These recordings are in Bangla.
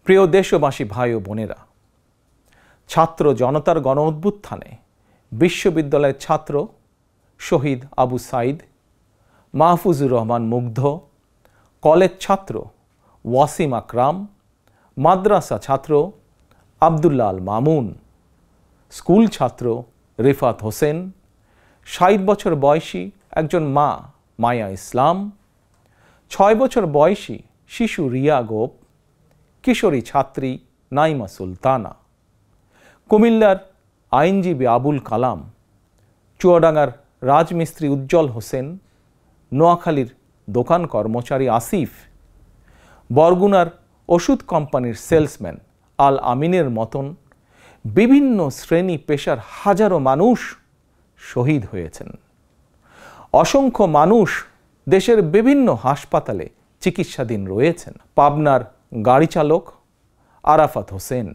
প্রিয় দেশবাসী ভাই ও বোনেরা, ছাত্র জনতার গণ অভ্যুত্থানে বিশ্ববিদ্যালয়ের ছাত্র শহীদ আবু সাইদ, মাহফুজুর রহমান মুগ্ধ, কলেজ ছাত্র ওয়াসিম আকরাম, মাদ্রাসা ছাত্র আব্দুল্লাহ আল মামুন, স্কুল ছাত্র রিফাত হোসেন, ৬০ বছর বয়সী একজন মা মায়া ইসলাম, ৬ বছর বয়সী শিশু রিয়া গোপ, কিশোরী ছাত্রী নাইমা সুলতানা, কুমিল্লার আইনজীবী আবুল কালাম, চুয়াডাঙ্গার রাজমিস্ত্রি উজ্জ্বল হোসেন, নোয়াখালীর দোকান কর্মচারী আসিফ, বরগুনার ওষুধ কোম্পানির সেলসম্যান আল আমিনের মতন বিভিন্ন শ্রেণী পেশার হাজারো মানুষ শহীদ হয়েছেন। অসংখ্য মানুষ দেশের বিভিন্ন হাসপাতালে চিকিৎসাধীন রয়েছেন। পাবনার গাড়ি চালক আরাফাত হোসেন,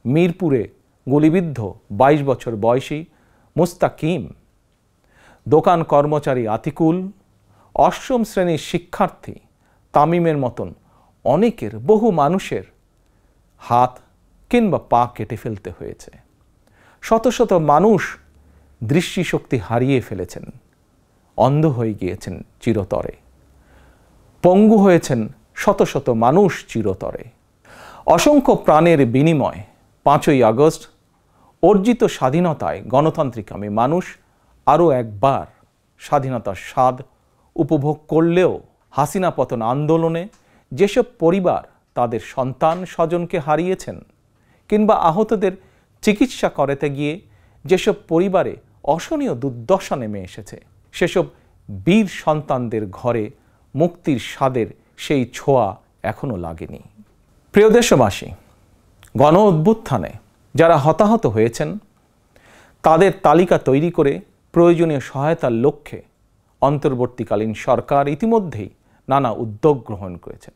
মিরপুরে গুলিবিদ্ধ ২২ বছর বয়সী মুস্তাকিম, দোকান কর্মচারী আতিকুল, অষ্টম শ্রেণীর শিক্ষার্থী তামিমের মতন অনেকের, বহু মানুষের হাত কিংবা পা কেটে ফেলতে হয়েছে। শত শত মানুষ দৃষ্টিশক্তি হারিয়ে ফেলেছেন, অন্ধ হয়ে গিয়েছেন চিরতরে, পঙ্গু হয়েছেন শত শত মানুষ চিরতরে। অসংখ্য প্রাণের বিনিময় ৫ই আগস্ট অর্জিত স্বাধীনতায় গণতান্ত্রিকামী মানুষ আরও একবার স্বাধীনতার স্বাদ উপভোগ করলেও হাসিনা পতন আন্দোলনে যেসব পরিবার তাদের সন্তান স্বজনকে হারিয়েছেন কিংবা আহতদের চিকিৎসা করাতে গিয়ে যেসব পরিবারে অসহনীয় দুর্দশা নেমে এসেছে, সেসব বীর সন্তানদের ঘরে মুক্তির স্বাদের সেই ছোঁয়া এখনও লাগেনি। প্রিয় দেশবাসী, গণ অভ্যুত্থানে যারা হতাহত হয়েছেন তাদের তালিকা তৈরি করে প্রয়োজনীয় সহায়তার লক্ষ্যে অন্তর্বর্তীকালীন সরকার ইতিমধ্যেই নানা উদ্যোগ গ্রহণ করেছেন।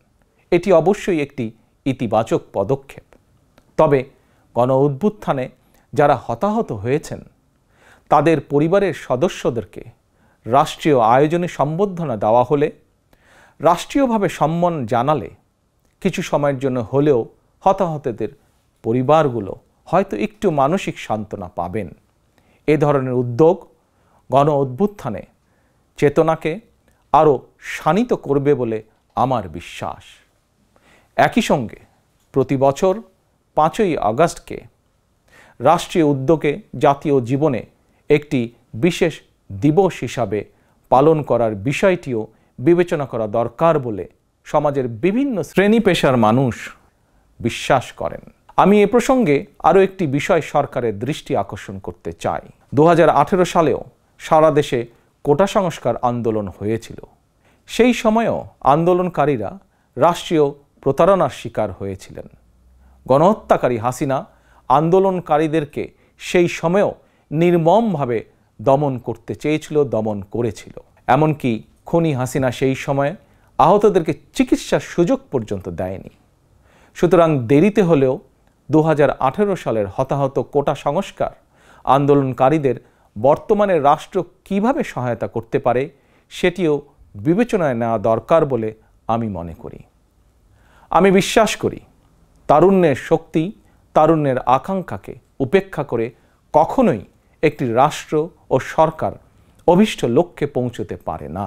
এটি অবশ্যই একটি ইতিবাচক পদক্ষেপ। তবে গণ অভ্যুত্থানে যারা হতাহত হয়েছেন তাদের পরিবারের সদস্যদেরকে রাষ্ট্রীয় আয়োজনে সম্বর্ধনা দেওয়া হলে, রাষ্ট্রীয়ভাবে সম্মান জানালে কিছু সময়ের জন্য হলেও হতাহতদের পরিবারগুলো হয়তো একটু মানসিক সান্ত্বনা পাবেন। এ ধরনের উদ্যোগ গণ অভ্যুত্থানে চেতনাকে আরও শানিত করবে বলে আমার বিশ্বাস। একই সঙ্গে প্রতি বছর ৫ই আগস্টকে রাষ্ট্রীয় উদ্যোগে জাতীয় জীবনে একটি বিশেষ দিবস হিসাবে পালন করার বিষয়টিও বিবেচনা করা দরকার বলে সমাজের বিভিন্ন শ্রেণী পেশার মানুষ বিশ্বাস করেন। আমি এ প্রসঙ্গে আরও একটি বিষয় সরকারের দৃষ্টি আকর্ষণ করতে চাই। ২০১৮ সালেও সারা দেশে কোটা সংস্কার আন্দোলন হয়েছিল। সেই সময়েও আন্দোলনকারীরা রাষ্ট্রীয় প্রতারণার শিকার হয়েছিলেন। গণহত্যাকারী হাসিনা আন্দোলনকারীদেরকে সেই সময়েও নির্মমভাবে দমন করতে চেয়েছিল, দমন করেছিল। এমনকি খুনি হাসিনা সেই সময়ে আহতদেরকে চিকিৎসার সুযোগ পর্যন্ত দেয়নি। সুতরাং দেরিতে হলেও ২০১৮ সালের হতাহত কোটা সংস্কার আন্দোলনকারীদের বর্তমানে রাষ্ট্র কিভাবে সহায়তা করতে পারে সেটিও বিবেচনায় নেওয়া দরকার বলে আমি মনে করি। আমি বিশ্বাস করি তারুণ্যের শক্তি, তারুণ্যের আকাঙ্ক্ষাকে উপেক্ষা করে কখনোই একটি রাষ্ট্র ও সরকার অভীষ্ট লক্ষ্যে পৌঁছতে পারে না।